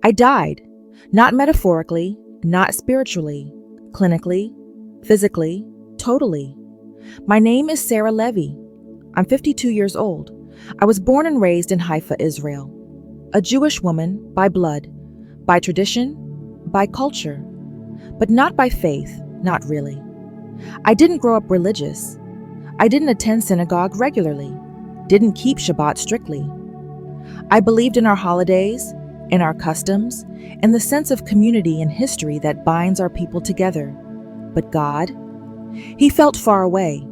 I died, not metaphorically, not spiritually, clinically, physically, totally. My name is Sarah Levy. I'm 52 years old. I was born and raised in Haifa, Israel. A Jewish woman by blood, by tradition, by culture, but not by faith, not really. I didn't grow up religious. I didn't attend synagogue regularly, didn't keep Shabbat strictly. I believed in our holidays, in our customs, in the sense of community and history that binds our people together. But God? He felt far away.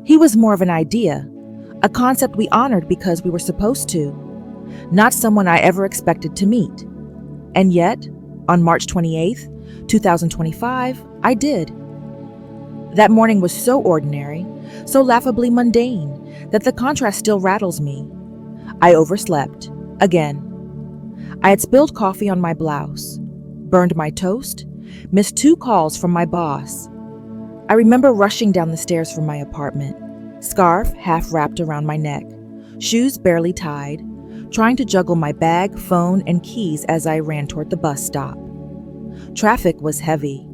He was more of an idea, a concept we honored because we were supposed to, not someone I ever expected to meet. And yet, on March 28th, 2025, I did. That morning was so ordinary, so laughably mundane, that the contrast still rattles me. I overslept, again. I had spilled coffee on my blouse, burned my toast, missed 2 calls from my boss. I remember rushing down the stairs from my apartment, scarf half wrapped around my neck, shoes barely tied, trying to juggle my bag, phone, and keys as I ran toward the bus stop. Traffic was heavy.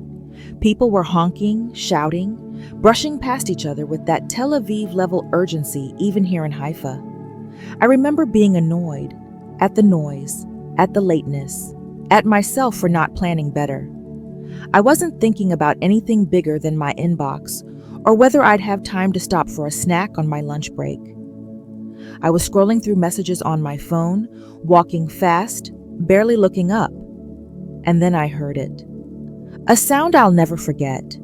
People were honking, shouting, brushing past each other with that Tel Aviv-level urgency even here in Haifa. I remember being annoyed at the noise, at the lateness, at myself for not planning better. I wasn't thinking about anything bigger than my inbox or whether I'd have time to stop for a snack on my lunch break. I was scrolling through messages on my phone, walking fast, barely looking up. And then I heard it. A sound I'll never forget.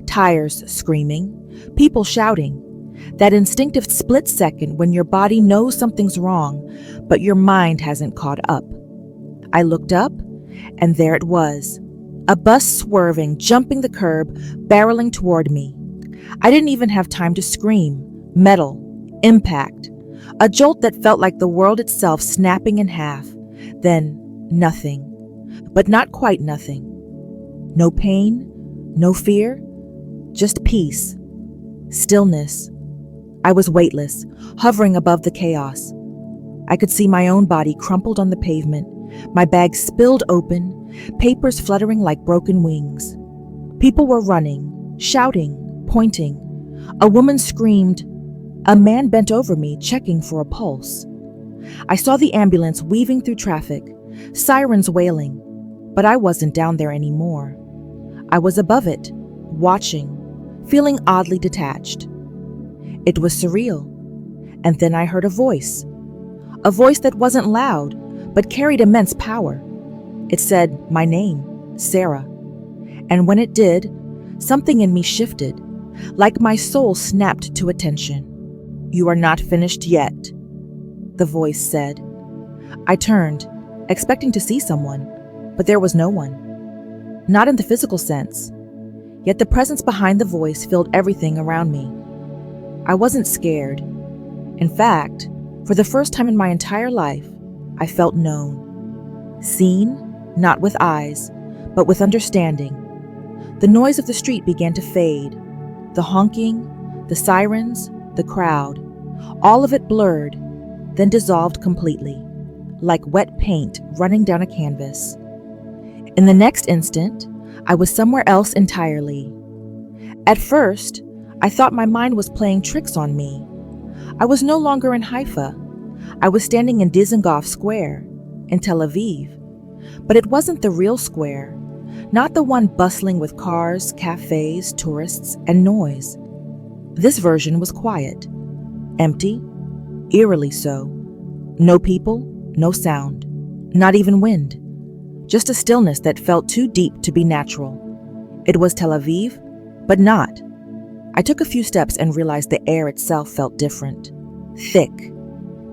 Tires screaming, people shouting. That instinctive split second when your body knows something's wrong, but your mind hasn't caught up. I looked up, and there it was. A bus swerving, jumping the curb, barreling toward me. I didn't even have time to scream. Metal. Impact. A jolt that felt like the world itself snapping in half. Then nothing. But not quite nothing. No pain, no fear, just peace. Stillness. I was weightless, hovering above the chaos. I could see my own body crumpled on the pavement, my bag spilled open, papers fluttering like broken wings. People were running, shouting, pointing. A woman screamed. A man bent over me, checking for a pulse. I saw the ambulance weaving through traffic, sirens wailing, but I wasn't down there anymore. I was above it, watching, feeling oddly detached. It was surreal. And then I heard a voice that wasn't loud, but carried immense power. It said my name, Sarah. And when it did, something in me shifted, like my soul snapped to attention. "You are not finished yet," the voice said. I turned, expecting to see someone, but there was no one. Not in the physical sense. Yet the presence behind the voice filled everything around me. I wasn't scared. In fact, for the first time in my entire life, I felt known. Seen, not with eyes, but with understanding. The noise of the street began to fade. The honking, the sirens, the crowd, all of it blurred, then dissolved completely, like wet paint running down a canvas. In the next instant, I was somewhere else entirely. At first, I thought my mind was playing tricks on me. I was no longer in Haifa. I was standing in Dizengoff Square, in Tel Aviv. But it wasn't the real square, not the one bustling with cars, cafes, tourists, and noise. This version was quiet, empty, eerily so. No people, no sound, not even wind. Just a stillness that felt too deep to be natural. It was Tel Aviv, but not. I took a few steps and realized the air itself felt different, thick,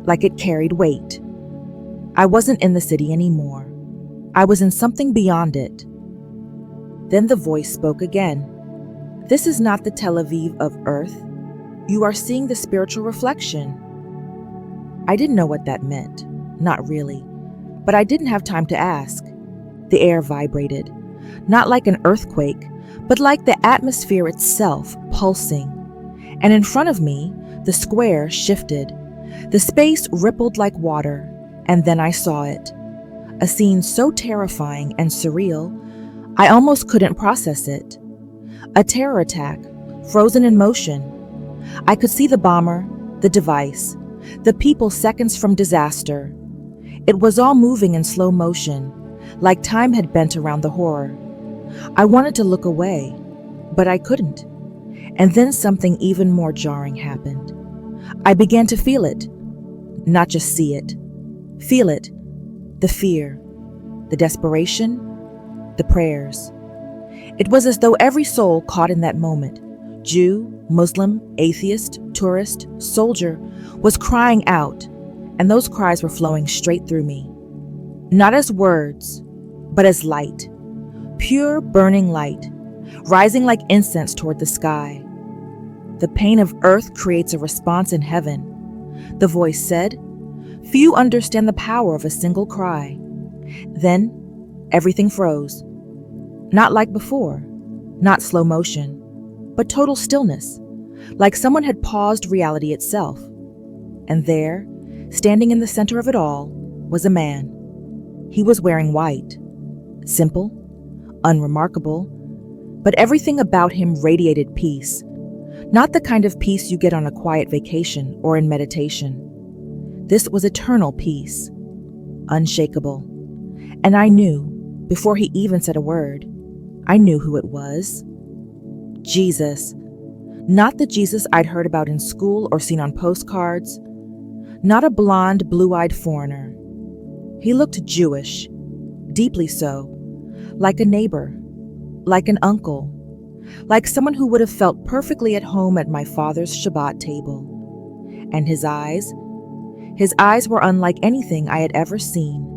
like it carried weight. I wasn't in the city anymore. I was in something beyond it. Then the voice spoke again. "This is not the Tel Aviv of Earth. You are seeing the spiritual reflection." I didn't know what that meant, not really, but I didn't have time to ask. The air vibrated, not like an earthquake, but like the atmosphere itself pulsing. And in front of me, the square shifted. The space rippled like water, and then I saw it. a scene so terrifying and surreal, I almost couldn't process it. A terror attack, frozen in motion. I could see the bomber, the device, the people seconds from disaster. It was all moving in slow motion, like time had bent around the horror. I wanted to look away, but I couldn't. And then something even more jarring happened. I began to feel it, not just see it. Feel it, the fear, the desperation, the prayers. It was as though every soul caught in that moment, Jew, Muslim, atheist, tourist, soldier, was crying out, and those cries were flowing straight through me. Not as words, but as light, pure burning light, rising like incense toward the sky. The pain of earth creates a response in heaven, the voice said. Few understand the power of a single cry. Then, everything froze. Not like before, not slow motion, but total stillness, like someone had paused reality itself. And there, standing in the center of it all, was a man. He was wearing white. Simple, unremarkable, but everything about him radiated peace. Not the kind of peace you get on a quiet vacation or in meditation. This was eternal peace, unshakable. And I knew, before he even said a word, I knew who it was. Jesus. Not the Jesus I'd heard about in school or seen on postcards. Not a blonde, blue-eyed foreigner. He looked Jewish, deeply so, like a neighbor, like an uncle, like someone who would have felt perfectly at home at my father's Shabbat table. And his eyes were unlike anything I had ever seen.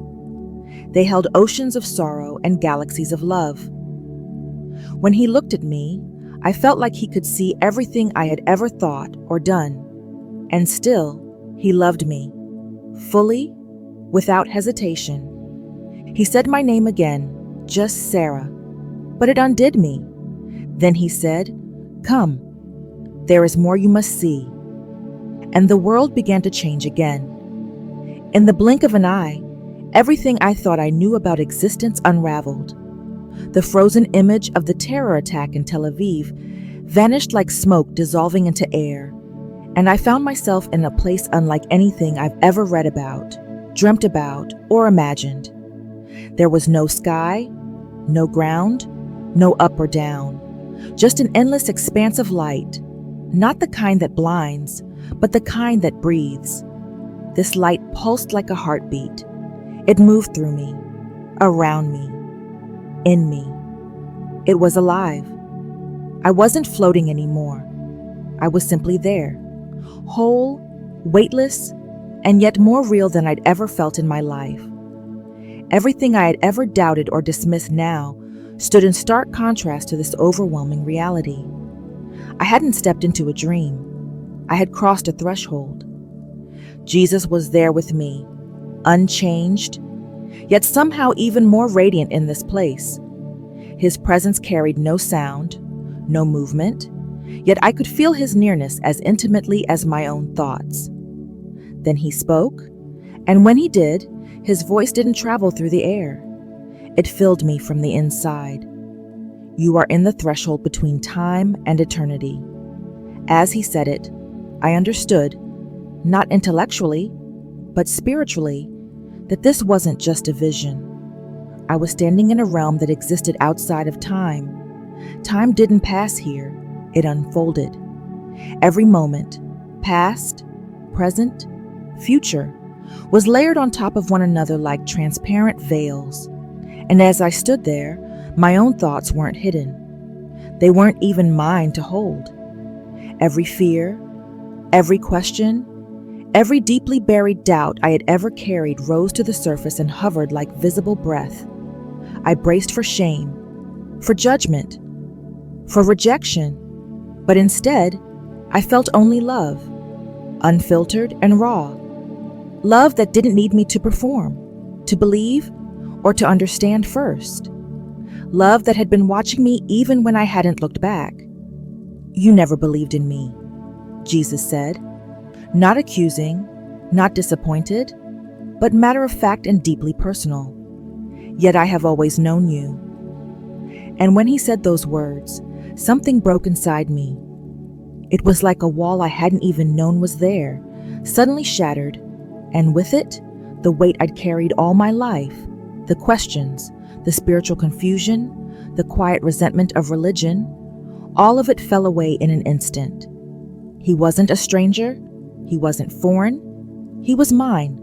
They held oceans of sorrow and galaxies of love. When he looked at me, I felt like he could see everything I had ever thought or done. And still, he loved me, fully, without hesitation. He said my name again, just Sarah, but it undid me. Then he said, "Come, there is more you must see." And the world began to change again. In the blink of an eye, everything I thought I knew about existence unraveled. The frozen image of the terror attack in Tel Aviv vanished like smoke dissolving into air, and I found myself in a place unlike anything I've ever read about, dreamt about, or imagined. There was no sky, no ground, no up or down, just an endless expanse of light, not the kind that blinds, but the kind that breathes. This light pulsed like a heartbeat. It moved through me, around me, in me. It was alive. I wasn't floating anymore. I was simply there, whole, weightless, and yet more real than I'd ever felt in my life. Everything I had ever doubted or dismissed now stood in stark contrast to this overwhelming reality. I hadn't stepped into a dream. I had crossed a threshold. Jesus was there with me, unchanged, yet somehow even more radiant in this place. His presence carried no sound, no movement, yet I could feel his nearness as intimately as my own thoughts. Then he spoke, and when he did, his voice didn't travel through the air. It filled me from the inside. You are in the threshold between time and eternity. As he said it, I understood, not intellectually, but spiritually, that this wasn't just a vision. I was standing in a realm that existed outside of time. Time didn't pass here, it unfolded. Every moment, past, present, future, was layered on top of one another like transparent veils. And as I stood there, my own thoughts weren't hidden. They weren't even mine to hold. Every fear, every question, every deeply buried doubt I had ever carried rose to the surface and hovered like visible breath. I braced for shame, for judgment, for rejection, but instead, I felt only love, unfiltered and raw. Love that didn't need me to perform, to believe, or to understand first. Love that had been watching me even when I hadn't looked back. You never believed in me, Jesus said, not accusing, not disappointed, but matter of fact and deeply personal. yet I have always known you." And when he said those words, something broke inside me. It was like a wall I hadn't even known was there, suddenly shattered, and with it, the weight I'd carried all my life, the questions, the spiritual confusion, the quiet resentment of religion, all of it fell away in an instant. He wasn't a stranger, he wasn't foreign, he was mine,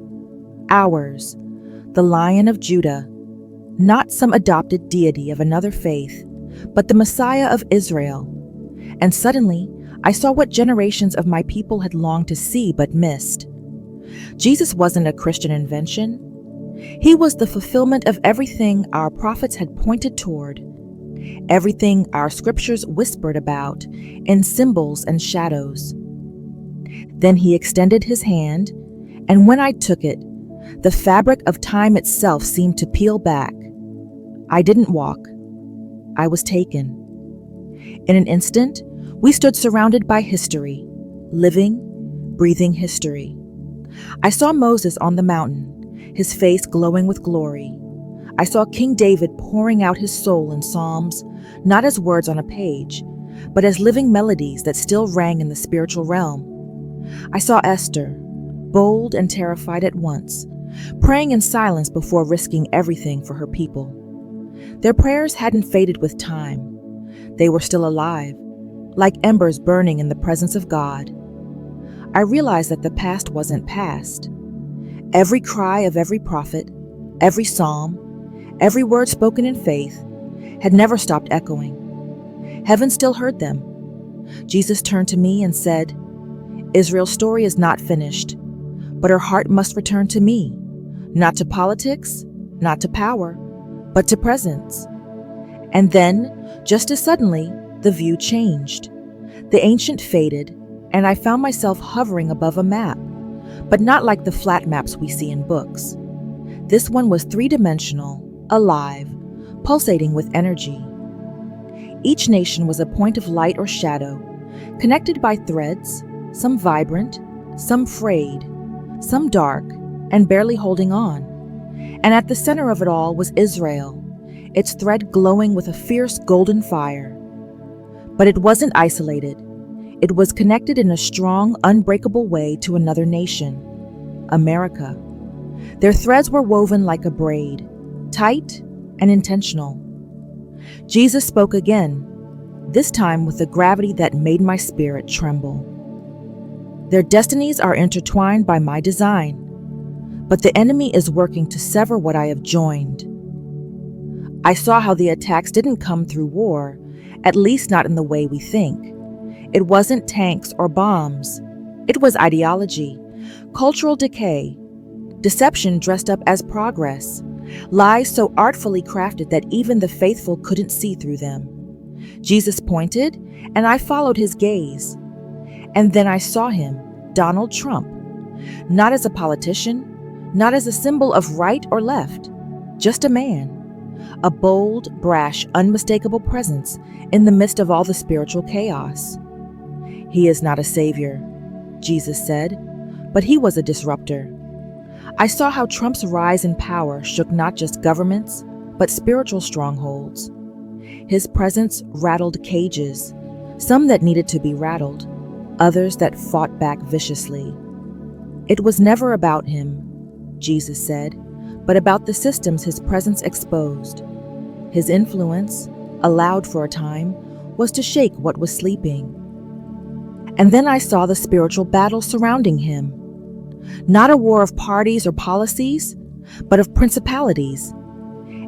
ours, the Lion of Judah, not some adopted deity of another faith, but the Messiah of Israel. And suddenly, I saw what generations of my people had longed to see but missed. Jesus wasn't a Christian invention. He was the fulfillment of everything our prophets had pointed toward, everything our scriptures whispered about in symbols and shadows. Then he extended his hand, and when I took it, the fabric of time itself seemed to peel back. I didn't walk. I was taken. In an instant, we stood surrounded by history, living, breathing history. I saw Moses on the mountain, his face glowing with glory. I saw King David pouring out his soul in psalms, not as words on a page, but as living melodies that still rang in the spiritual realm. I saw Esther, bold and terrified at once, praying in silence before risking everything for her people. Their prayers hadn't faded with time. They were still alive, like embers burning in the presence of God. I realized that the past wasn't past. Every cry of every prophet, every psalm, every word spoken in faith had never stopped echoing. Heaven still heard them. Jesus turned to me and said, "Israel's story is not finished, but her heart must return to me, not to politics, not to power, but to presence." And then, just as suddenly, the view changed. The ancient faded, and I found myself hovering above a map, but not like the flat maps we see in books. This one was three-dimensional, alive, pulsating with energy. Each nation was a point of light or shadow, connected by threads, some vibrant, some frayed, some dark, and barely holding on. And at the center of it all was Israel, its thread glowing with a fierce golden fire. But it wasn't isolated. It was connected in a strong, unbreakable way to another nation, America. Their threads were woven like a braid, tight and intentional. Jesus spoke again, this time with a gravity that made my spirit tremble. "Their destinies are intertwined by my design, but the enemy is working to sever what I have joined." I saw how the attacks didn't come through war, at least not in the way we think. It wasn't tanks or bombs. It was ideology, cultural decay, deception dressed up as progress, lies so artfully crafted that even the faithful couldn't see through them. Jesus pointed, and I followed his gaze. And then I saw him, Donald Trump, not as a politician, not as a symbol of right or left, just a man, a bold, brash, unmistakable presence in the midst of all the spiritual chaos. "He is not a savior," Jesus said, "but he was a disruptor." I saw how Trump's rise in power shook not just governments, but spiritual strongholds. His presence rattled cages, some that needed to be rattled, others that fought back viciously. It was never about him, Jesus said, but about the systems his presence exposed. His influence, allowed for a time, was to shake what was sleeping. And then I saw the spiritual battle surrounding him. Not a war of parties or policies, but of principalities.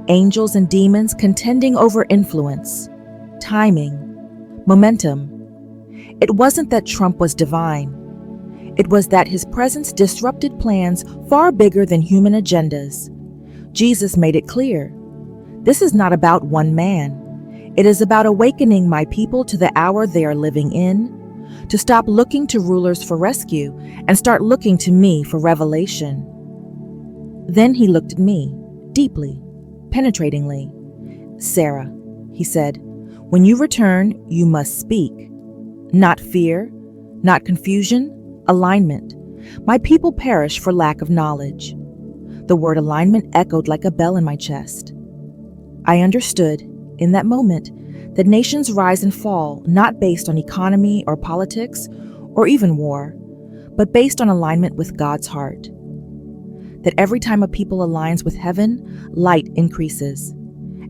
Angels and demons contending over influence, timing, momentum. It wasn't that Trump was divine. It was that his presence disrupted plans far bigger than human agendas. Jesus made it clear. This is not about one man. It is about awakening my people to the hour they are living in, to stop looking to rulers for rescue and start looking to me for revelation. Then he looked at me, deeply, penetratingly. "Sarah," he said, "when you return, you must speak. Not fear, not confusion, alignment. My people perish for lack of knowledge." The word alignment echoed like a bell in my chest. I understood, in that moment, that nations rise and fall not based on economy or politics or even war, but based on alignment with God's heart. That every time a people aligns with heaven, light increases.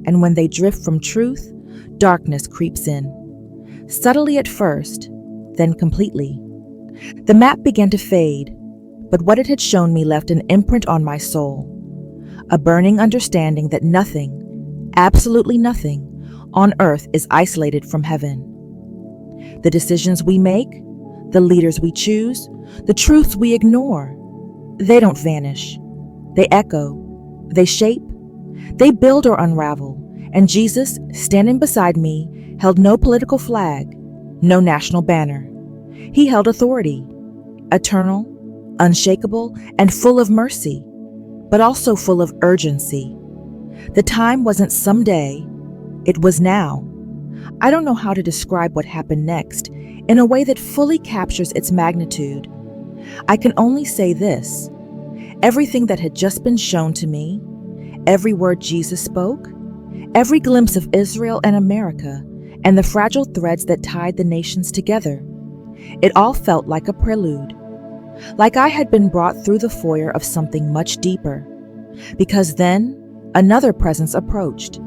And when they drift from truth, darkness creeps in. Subtly at first, then completely. The map began to fade, but what it had shown me left an imprint on my soul. A burning understanding that nothing, absolutely nothing, on earth is isolated from heaven. The decisions we make, the leaders we choose, the truths we ignore, they don't vanish. They echo, they shape, they build or unravel, and Jesus, standing beside me, held no political flag, no national banner. He held authority, eternal, unshakable, and full of mercy, but also full of urgency. The time wasn't someday, it was now. I don't know how to describe what happened next in a way that fully captures its magnitude. I can only say this: everything that had just been shown to me, every word Jesus spoke, every glimpse of Israel and America, and the fragile threads that tied the nations together, it all felt like a prelude, like I had been brought through the foyer of something much deeper. Because then, another presence approached.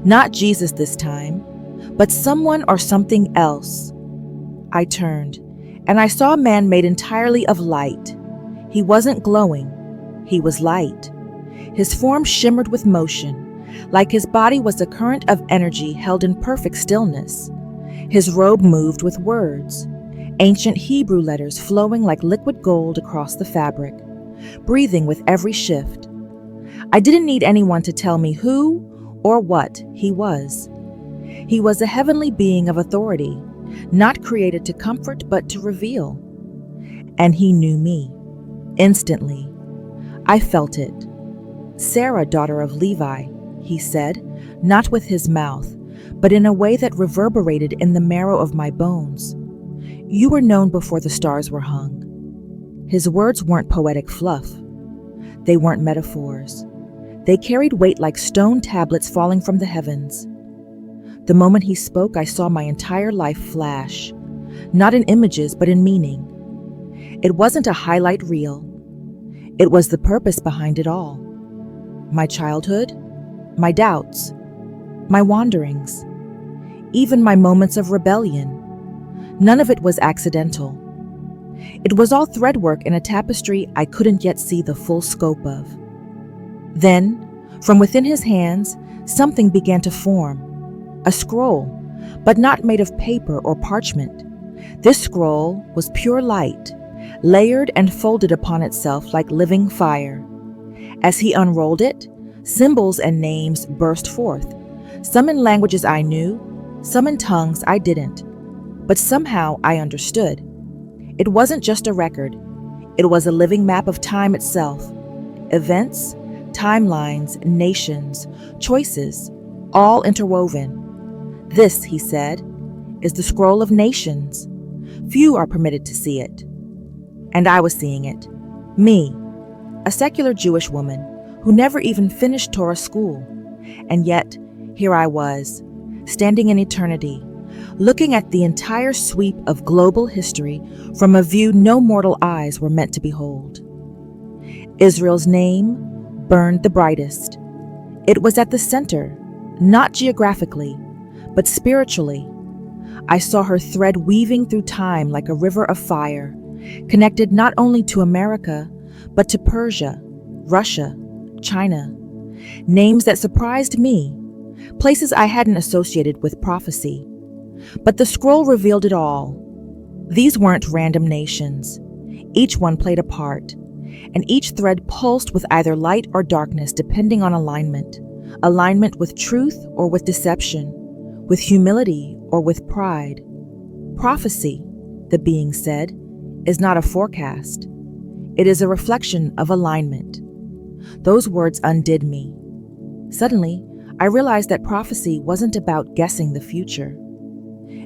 Not Jesus this time, but someone or something else. I turned, and I saw a man made entirely of light. He wasn't glowing, he was light. His form shimmered with motion, like his body was a current of energy held in perfect stillness. His robe moved with words, ancient Hebrew letters flowing like liquid gold across the fabric, breathing with every shift. I didn't need anyone to tell me who or what he was. He was a heavenly being of authority, not created to comfort but to reveal. And he knew me. Instantly. I felt it. "Sarah, daughter of Levi," he said, not with his mouth, but in a way that reverberated in the marrow of my bones. "You were known before the stars were hung." His words weren't poetic fluff. They weren't metaphors. They carried weight like stone tablets falling from the heavens. The moment he spoke, I saw my entire life flash, not in images, but in meaning. It wasn't a highlight reel. It was the purpose behind it all. My childhood, my doubts, my wanderings, even my moments of rebellion. None of it was accidental. It was all threadwork in a tapestry I couldn't yet see the full scope of. Then, from within his hands, something began to form. A scroll, but not made of paper or parchment. This scroll was pure light, layered and folded upon itself like living fire. As he unrolled it, symbols and names burst forth, some in languages I knew, some in tongues I didn't. But somehow I understood. It wasn't just a record. It was a living map of time itself. Events, timelines, nations, choices, all interwoven. "This," he said, "is the scroll of nations. Few are permitted to see it." And I was seeing it. Me, a secular Jewish woman who never even finished Torah school. And yet, here I was, standing in eternity, looking at the entire sweep of global history from a view no mortal eyes were meant to behold. Israel's name burned the brightest. It was at the center, not geographically, but spiritually. I saw her thread weaving through time like a river of fire, connected not only to America, but to Persia, Russia, China. Names that surprised me, places I hadn't associated with prophecy. But the scroll revealed it all. These weren't random nations. Each one played a part, and each thread pulsed with either light or darkness depending on alignment. Alignment with truth or with deception, with humility or with pride. Prophecy, the being said, is not a forecast. It is a reflection of alignment. Those words undid me. Suddenly, I realized that prophecy wasn't about guessing the future.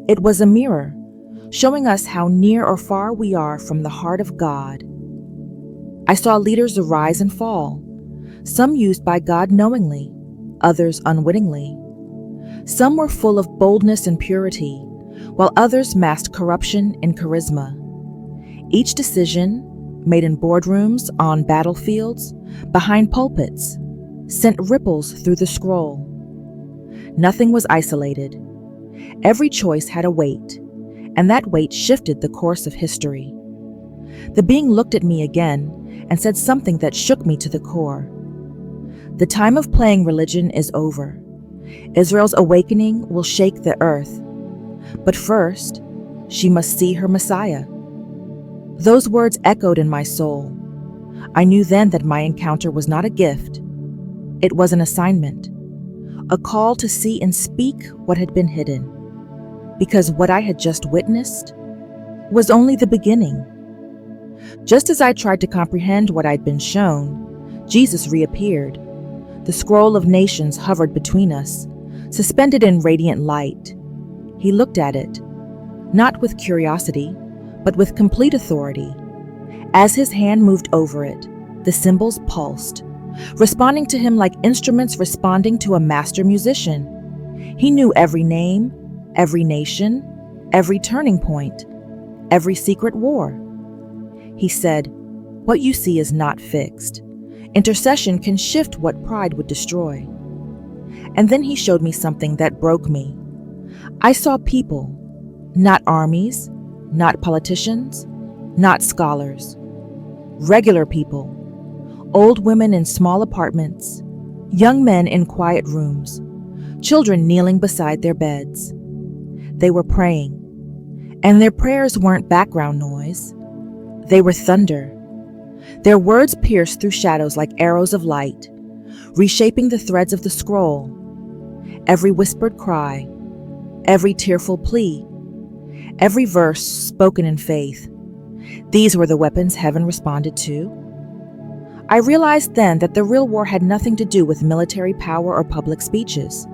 It was a mirror, showing us how near or far we are from the heart of God. I saw leaders arise and fall, some used by God knowingly, others unwittingly. Some were full of boldness and purity, while others masked corruption and charisma. Each decision, made in boardrooms, on battlefields, behind pulpits, sent ripples through the scroll. Nothing was isolated. Every choice had a weight, and that weight shifted the course of history. The being looked at me again and said something that shook me to the core. The time of playing religion is over. Israel's awakening will shake the earth. But first, she must see her Messiah. Those words echoed in my soul. I knew then that my encounter was not a gift. It was an assignment, a call to see and speak what had been hidden. Because what I had just witnessed was only the beginning. Just as I tried to comprehend what I'd been shown, Jesus reappeared. The scroll of nations hovered between us, suspended in radiant light. He looked at it, not with curiosity, but with complete authority. As his hand moved over it, the symbols pulsed, responding to him like instruments responding to a master musician. He knew every name, every nation, every turning point, every secret war. He said, "What you see is not fixed. Intercession can shift what pride would destroy." And then he showed me something that broke me. I saw people, not armies, not politicians, not scholars. Regular people, old women in small apartments, young men in quiet rooms, children kneeling beside their beds. They were praying, and their prayers weren't background noise. They were thunder. Their words pierced through shadows like arrows of light, reshaping the threads of the scroll. Every whispered cry, every tearful plea, every verse spoken in faith. These were the weapons heaven responded to. I realized then that the real war had nothing to do with military power or public speeches.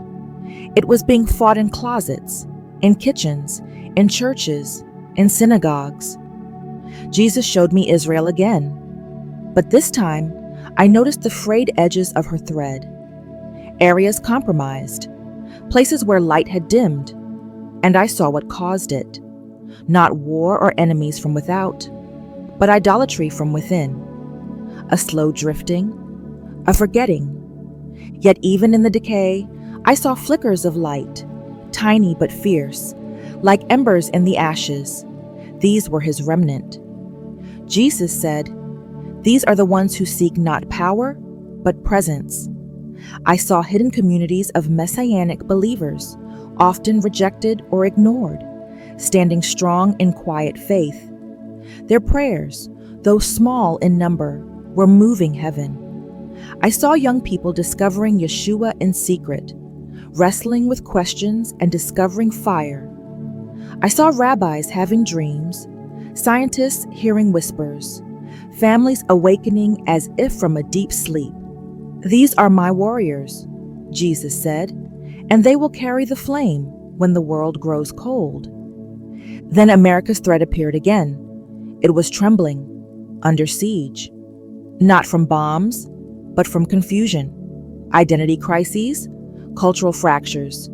It was being fought in closets, in kitchens, in churches, in synagogues. Jesus showed me Israel again, but this time I noticed the frayed edges of her thread, areas compromised, places where light had dimmed, and I saw what caused it. Not war or enemies from without, but idolatry from within. A slow drifting, a forgetting. Yet even in the decay, I saw flickers of light, tiny but fierce, like embers in the ashes. These were his remnant. Jesus said, "These are the ones who seek not power, but presence." I saw hidden communities of messianic believers, often rejected or ignored, standing strong in quiet faith. Their prayers, though small in number, were moving heaven. I saw young people discovering Yeshua in secret, wrestling with questions and discovering fire. I saw rabbis having dreams, scientists hearing whispers, families awakening as if from a deep sleep. "These are my warriors," Jesus said, "and they will carry the flame when the world grows cold." Then America's threat appeared again. It was trembling, under siege. Not from bombs, but from confusion, identity crises, cultural fractures,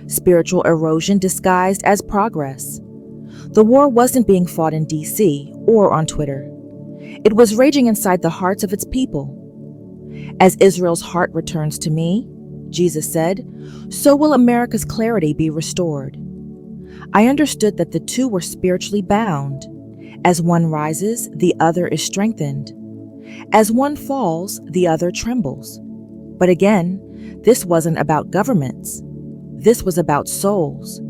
spiritual erosion disguised as progress. The war wasn't being fought in D.C. or on Twitter. It was raging inside the hearts of its people. As Israel's heart returns to me, Jesus said, so will America's clarity be restored. I understood that the two were spiritually bound. As one rises, the other is strengthened. As one falls, the other trembles. But again, this wasn't about governments. This was about souls.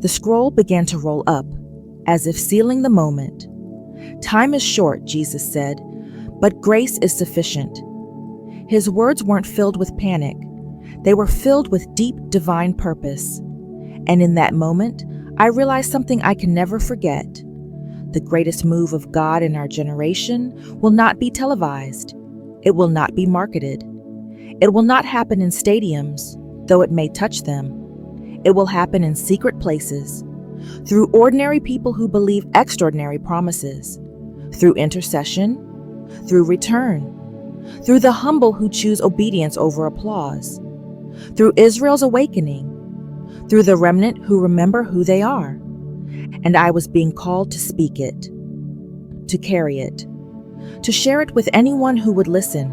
The scroll began to roll up, as if sealing the moment. Time is short, Jesus said, but grace is sufficient. His words weren't filled with panic. They were filled with deep divine purpose. And in that moment, I realized something I can never forget. The greatest move of God in our generation will not be televised. It will not be marketed. It will not happen in stadiums, though it may touch them. It will happen in secret places, through ordinary people who believe extraordinary promises, through intercession, through return, through the humble who choose obedience over applause. through Israel's awakening, through the remnant who remember who they are. And I was being called to speak it, to carry it, to share it with anyone who would listen.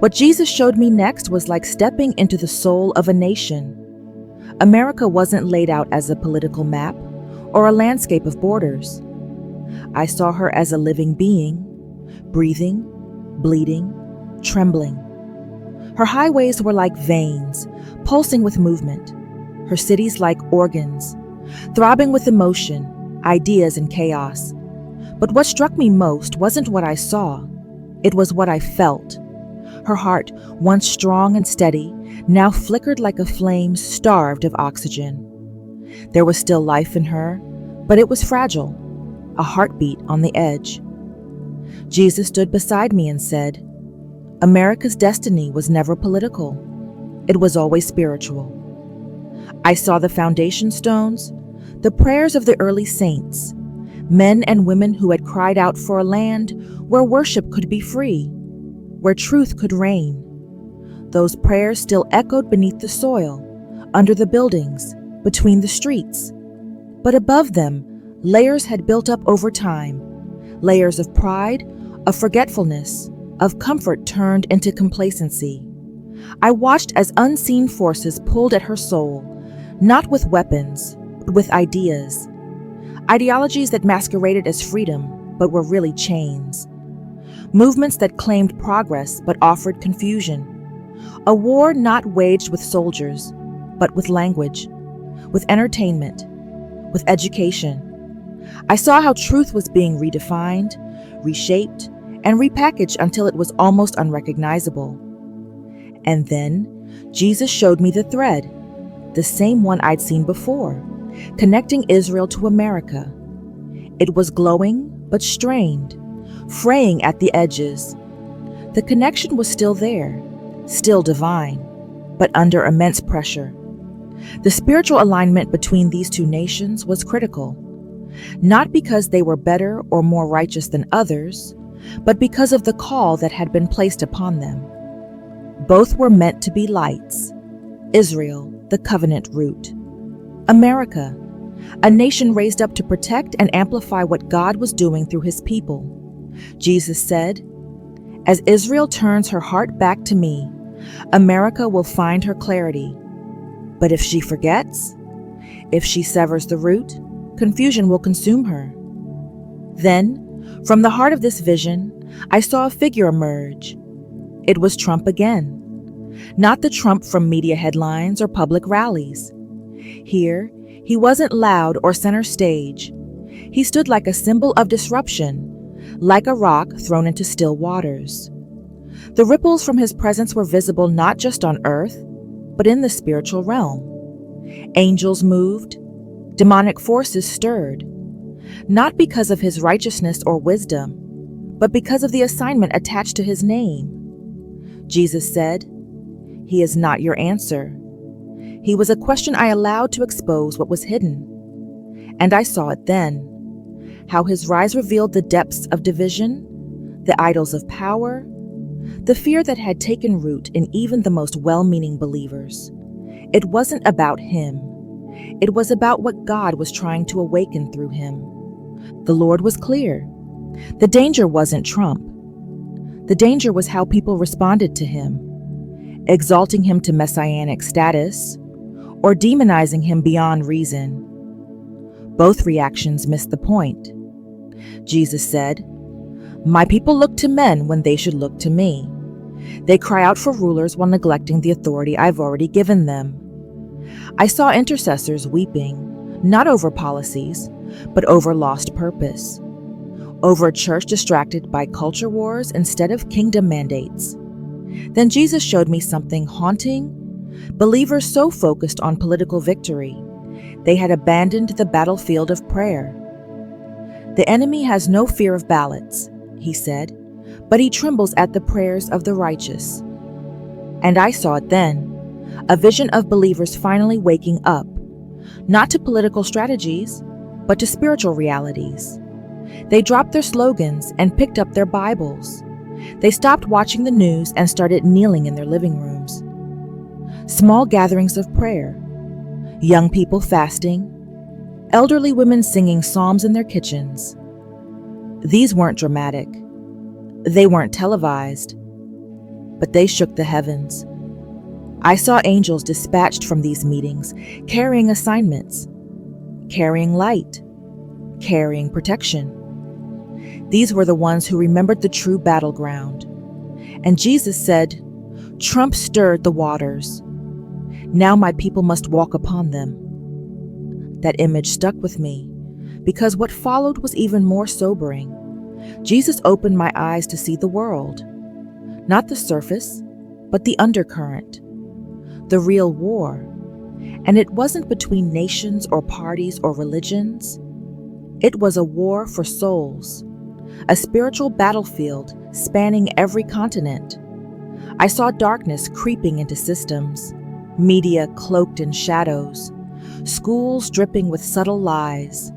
What Jesus showed me next was like stepping into the soul of a nation. America wasn't laid out as a political map or a landscape of borders. I saw her as a living being, breathing, bleeding, trembling. Her highways were like veins, pulsing with movement. Her cities like organs, throbbing with emotion, ideas, and chaos. But what struck me most wasn't what I saw. It was what I felt. Her heart, once strong and steady, now flickered like a flame starved of oxygen. There was still life in her, but it was fragile, a heartbeat on the edge. Jesus stood beside me and said, "America's destiny was never political. It was always spiritual." I saw the foundation stones, the prayers of the early saints, men and women who had cried out for a land where worship could be free, where truth could reign. Those prayers still echoed beneath the soil, under the buildings, between the streets. But above them, layers had built up over time, layers of pride, of forgetfulness, of comfort turned into complacency. I watched as unseen forces pulled at her soul, not with weapons, but with ideas. Ideologies that masqueraded as freedom, but were really chains. Movements that claimed progress, but offered confusion. A war not waged with soldiers, but with language, with entertainment, with education. I saw how truth was being redefined, reshaped, and repackaged until it was almost unrecognizable. And then, Jesus showed me the thread, the same one I'd seen before, connecting Israel to America. It was glowing, but strained, fraying at the edges. The connection was still there, still divine, but under immense pressure. The spiritual alignment between these two nations was critical, not because they were better or more righteous than others, but because of the call that had been placed upon them. Both were meant to be lights. Israel, the covenant root. America, a nation raised up to protect and amplify what God was doing through his people. Jesus said, "As Israel turns her heart back to me, America will find her clarity. But if she forgets, if she severs the root, confusion will consume her." Then, from the heart of this vision, I saw a figure emerge. It was Trump again. Not the Trump from media headlines or public rallies. Here, he wasn't loud or center stage. He stood like a symbol of disruption, like a rock thrown into still waters. The ripples from his presence were visible not just on earth, but in the spiritual realm. Angels moved, demonic forces stirred, not because of his righteousness or wisdom, but because of the assignment attached to his name. Jesus said, "He is not your answer." He was a question I allowed to expose what was hidden. And I saw it then, how his rise revealed the depths of division, the idols of power, the fear that had taken root in even the most well-meaning believers. It wasn't about him. It was about what God was trying to awaken through him. The Lord was clear. The danger wasn't Trump. The danger was how people responded to him, exalting him to messianic status, or demonizing him beyond reason. Both reactions missed the point. Jesus said, "My people look to men when they should look to me. They cry out for rulers while neglecting the authority I've already given them." I saw intercessors weeping, not over policies, but over lost purpose, over a church distracted by culture wars instead of kingdom mandates. Then Jesus showed me something haunting. Believers so focused on political victory, they had abandoned the battlefield of prayer. "The enemy has no fear of ballots," he said, "but he trembles at the prayers of the righteous." And I saw it then, a vision of believers finally waking up, not to political strategies, but to spiritual realities. They dropped their slogans and picked up their Bibles. They stopped watching the news and started kneeling in their living rooms. small gatherings of prayer, young people fasting, elderly women singing psalms in their kitchens. These weren't dramatic. They weren't televised, but they shook the heavens. I saw angels dispatched from these meetings, carrying assignments, carrying light, carrying protection. These were the ones who remembered the true battleground. And Jesus said, "Trump stirred the waters. Now my people must walk upon them." That image stuck with me because what followed was even more sobering. Jesus opened my eyes to see the world, not the surface, but the undercurrent, the real war. And it wasn't between nations or parties or religions. It was a war for souls, a spiritual battlefield spanning every continent. I saw darkness creeping into systems, media cloaked in shadows, schools dripping with subtle lies,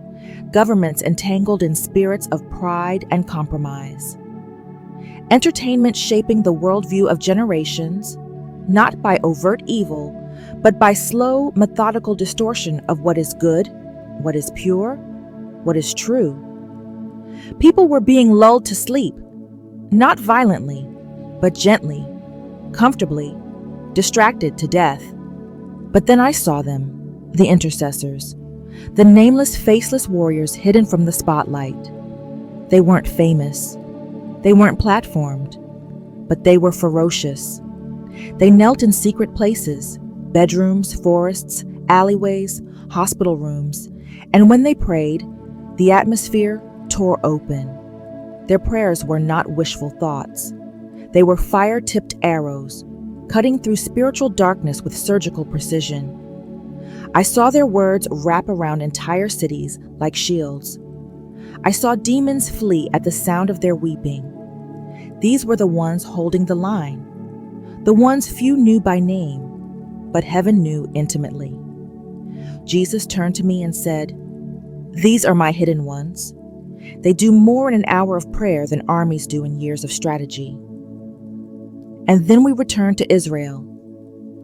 governments entangled in spirits of pride and compromise. Entertainment shaping the worldview of generations, not by overt evil, but by slow, methodical distortion of what is good, what is pure, what is true. People were being lulled to sleep, not violently, but gently, comfortably, distracted to death. But then I saw them, the intercessors, the nameless, faceless warriors hidden from the spotlight. They weren't famous. They weren't platformed, but they were ferocious. They knelt in secret places, bedrooms, forests, alleyways, hospital rooms, and when they prayed, the atmosphere tore open. Their prayers were not wishful thoughts. They were fire-tipped arrows, cutting through spiritual darkness with surgical precision. I saw their words wrap around entire cities like shields. I saw demons flee at the sound of their weeping. These were the ones holding the line, the ones few knew by name, but heaven knew intimately. Jesus turned to me and said, "These are my hidden ones. They do more in an hour of prayer than armies do in years of strategy." And then we returned to Israel.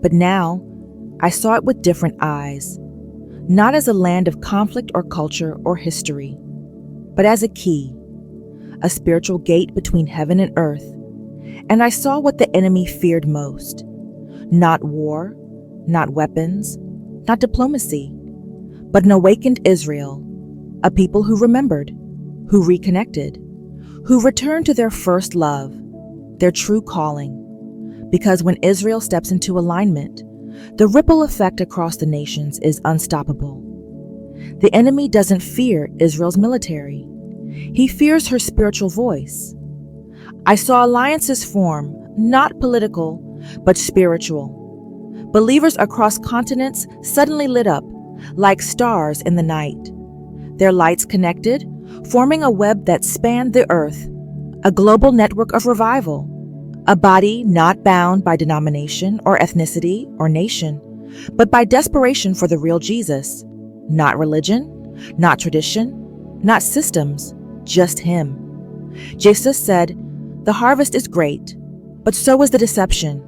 But now, I saw it with different eyes, not as a land of conflict or culture or history, but as a key, a spiritual gate between heaven and earth. And I saw what the enemy feared most. Not war, not weapons, not diplomacy, but an awakened Israel, a people who remembered, who reconnected, who returned to their first love, their true calling. Because when Israel steps into alignment, the ripple effect across the nations is unstoppable. The enemy doesn't fear Israel's military. He fears her spiritual voice. I saw alliances form, not political, but spiritual. Believers across continents suddenly lit up, like stars in the night. Their lights connected, forming a web that spanned the earth, a global network of revival. A body not bound by denomination or ethnicity or nation, but by desperation for the real Jesus. Not religion, not tradition, not systems, just Him. Jesus said, "The harvest is great, but so is the deception.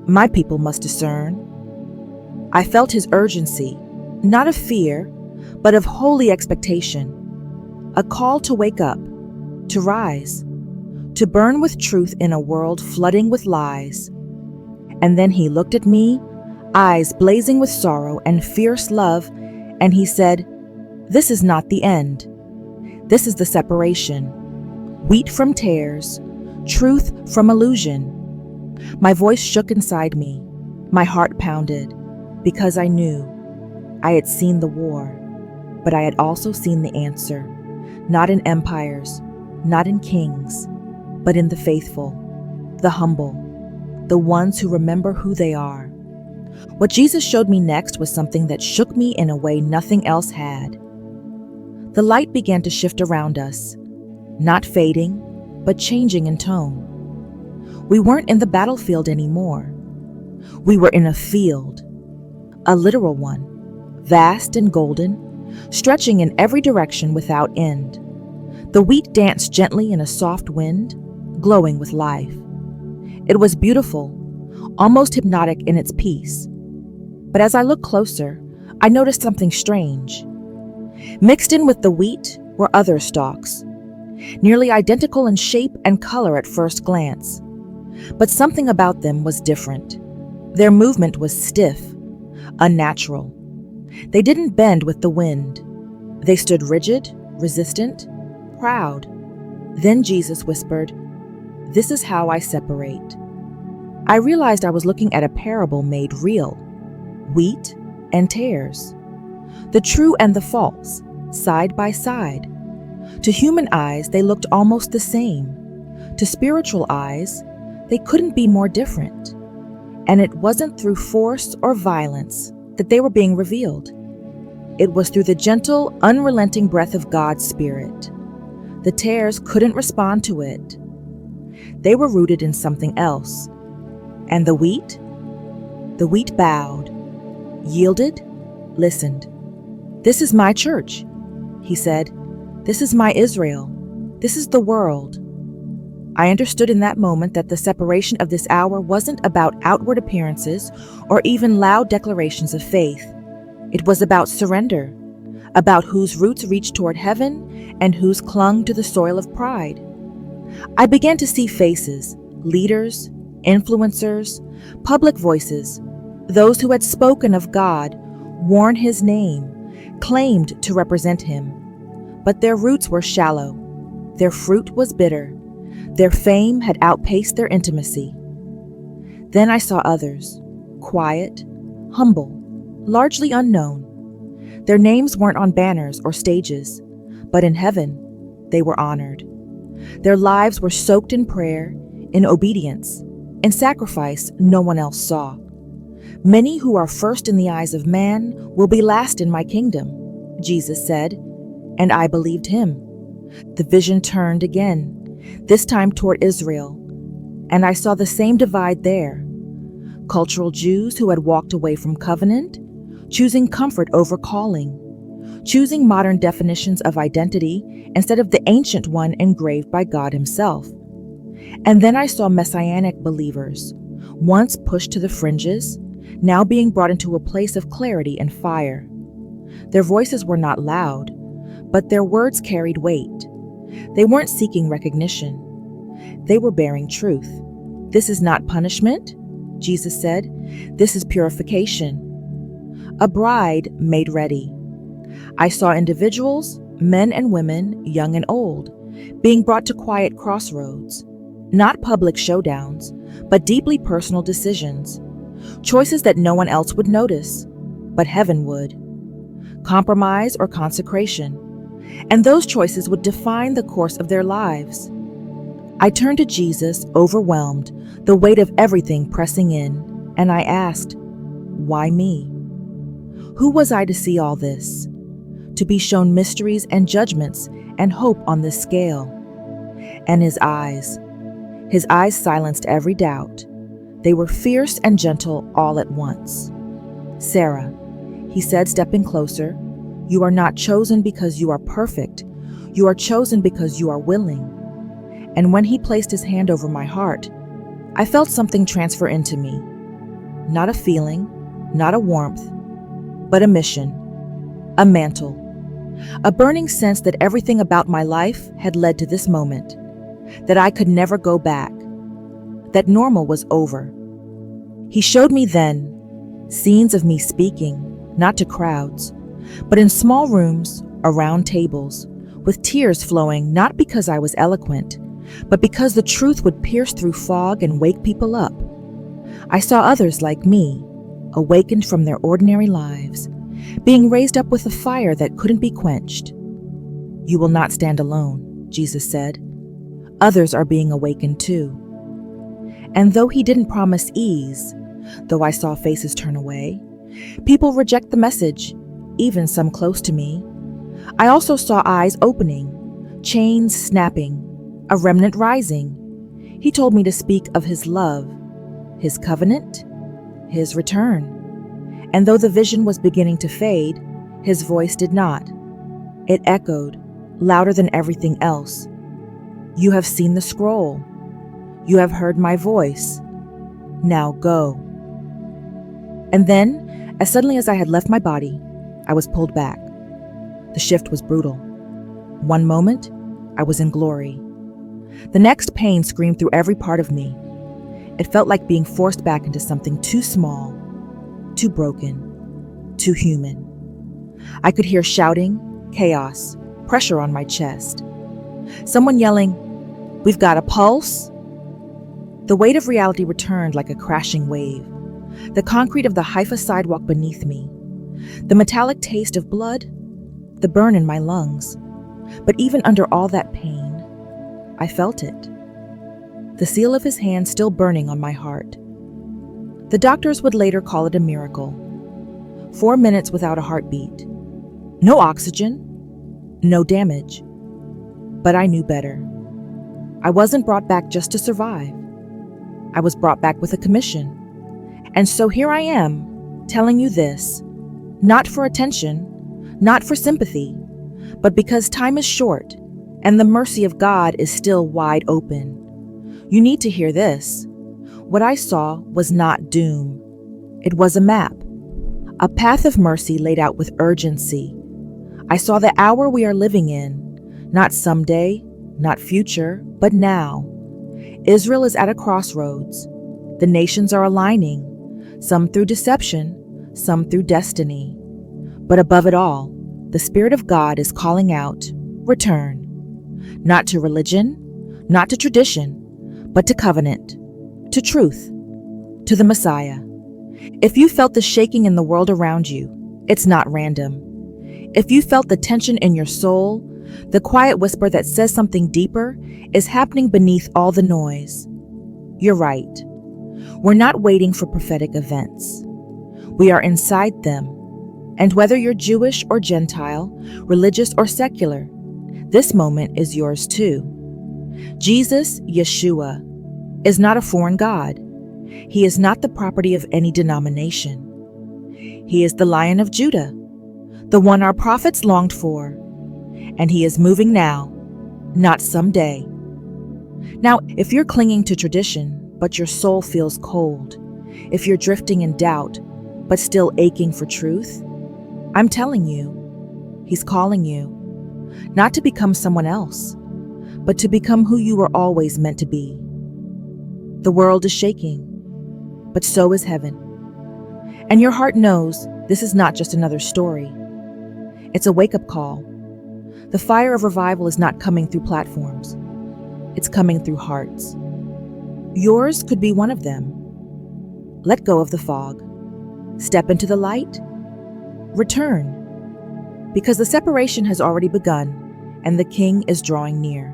My people must discern." I felt His urgency, not of fear, but of holy expectation. A call to wake up, to rise, to burn with truth in a world flooding with lies. And then He looked at me, eyes blazing with sorrow and fierce love, and He said, "This is not the end. This is the separation. Wheat from tares, truth from illusion." My voice shook inside me. My heart pounded, because I knew I had seen the war, but I had also seen the answer, not in empires, not in kings, but in the faithful, the humble, the ones who remember who they are. What Jesus showed me next was something that shook me in a way nothing else had. The light began to shift around us, not fading, but changing in tone. We weren't in the battlefield anymore. We were in a field, a literal one, vast and golden, stretching in every direction without end. The wheat danced gently in a soft wind, glowing with life. It was beautiful, almost hypnotic in its peace. But as I looked closer, I noticed something strange. Mixed in with the wheat were other stalks, nearly identical in shape and color at first glance. But something about them was different. Their movement was stiff, unnatural. They didn't bend with the wind. They stood rigid, resistant, proud. Then Jesus whispered, "This is how I separate." I realized I was looking at a parable made real. Wheat and tares. The true and the false, side by side. To human eyes, they looked almost the same. To spiritual eyes, they couldn't be more different. And it wasn't through force or violence that they were being revealed. It was through the gentle, unrelenting breath of God's Spirit. The tares couldn't respond to it. They were rooted in something else. And the wheat? The wheat bowed, yielded, listened. "This is my church," he said. "This is my Israel. This is the world." I understood in that moment that the separation of this hour wasn't about outward appearances or even loud declarations of faith. It was about surrender, about whose roots reached toward heaven and whose clung to the soil of pride. I began to see faces, leaders, influencers, public voices, those who had spoken of God, worn his name, claimed to represent him. But their roots were shallow. Their fruit was bitter. Their fame had outpaced their intimacy. Then I saw others, quiet, humble, largely unknown. Their names weren't on banners or stages, but in heaven, they were honored. Their lives were soaked in prayer, in obedience, in sacrifice no one else saw. "Many who are first in the eyes of man will be last in my kingdom," Jesus said, and I believed him. The vision turned again, this time toward Israel, and I saw the same divide there. Cultural Jews who had walked away from covenant, choosing comfort over calling, choosing modern definitions of identity instead of the ancient one engraved by God himself. And then I saw messianic believers, once pushed to the fringes, now being brought into a place of clarity and fire. Their voices were not loud, but their words carried weight. They weren't seeking recognition. They were bearing truth. "This is not punishment," Jesus said. "This is purification." A bride made ready. I saw individuals, men and women, young and old, being brought to quiet crossroads. Not public showdowns, but deeply personal decisions. Choices that no one else would notice, but heaven would. Compromise or consecration. And those choices would define the course of their lives. I turned to Jesus, overwhelmed, the weight of everything pressing in, and I asked, "Why me?" Who was I to see all this? To be shown mysteries and judgments and hope on this scale? And his eyes silenced every doubt. They were fierce and gentle all at once. "Sarah," he said, stepping closer, "you are not chosen because you are perfect. You are chosen because you are willing." And when he placed his hand over my heart, I felt something transfer into me. Not a feeling, not a warmth, but a mission, a mantle, a burning sense that everything about my life had led to this moment, that I could never go back, that normal was over. He showed me then scenes of me speaking, not to crowds, but in small rooms, around tables, with tears flowing not because I was eloquent, but because the truth would pierce through fog and wake people up. I saw others like me, awakened from their ordinary lives, being raised up with a fire that couldn't be quenched. "You will not stand alone," Jesus said. "Others are being awakened too." And though he didn't promise ease, though I saw faces turn away, people reject the message, even some close to me, I also saw eyes opening, chains snapping, a remnant rising. He told me to speak of his love, his covenant, his return. And though the vision was beginning to fade, his voice did not. It echoed, louder than everything else. "You have seen the scroll. You have heard my voice. Now go. And then, as suddenly as I had left my body, I was pulled back. The shift was brutal. One moment, I was in glory. The next, pain screamed through every part of me. It felt like being forced back into something too small, too broken, too human. I could hear shouting, chaos, pressure on my chest. Someone yelling, "We've got a pulse?" The weight of reality returned like a crashing wave. The concrete of the Haifa sidewalk beneath me. The metallic taste of blood. The burn in my lungs. But even under all that pain, I felt it. The seal of his hand still burning on my heart. The doctors would later call it a miracle. 4 minutes without a heartbeat. No oxygen. No damage. But I knew better. I wasn't brought back just to survive. I was brought back with a commission. And so here I am, telling you this, not for attention, not for sympathy, but because time is short and the mercy of God is still wide open. You need to hear this. What I saw was not doom. It was a map, a path of mercy laid out with urgency. I saw the hour we are living in, not someday, not future, but now. Israel is at a crossroads. The nations are aligning, some through deception, some through destiny. But above it all, the Spirit of God is calling out, return. Not to religion, not to tradition, but to covenant, to truth, to the Messiah. If you felt the shaking in the world around you, it's not random. If you felt the tension in your soul, the quiet whisper that says something deeper is happening beneath all the noise. You're right. We're not waiting for prophetic events. We are inside them. And whether you're Jewish or Gentile, religious or secular, this moment is yours too. Jesus, Yeshua, is not a foreign God. He is not the property of any denomination. He is the Lion of Judah, the one our prophets longed for. And he is moving now, not someday. Now, if you're clinging to tradition, but your soul feels cold, if you're drifting in doubt, but still aching for truth, I'm telling you, he's calling you, not to become someone else, but to become who you were always meant to be. The world is shaking, but so is heaven. And your heart knows this is not just another story. It's a wake-up call. The fire of revival is not coming through platforms. It's coming through hearts. Yours could be one of them. Let go of the fog. Step into the light. Return. Because the separation has already begun and the King is drawing near.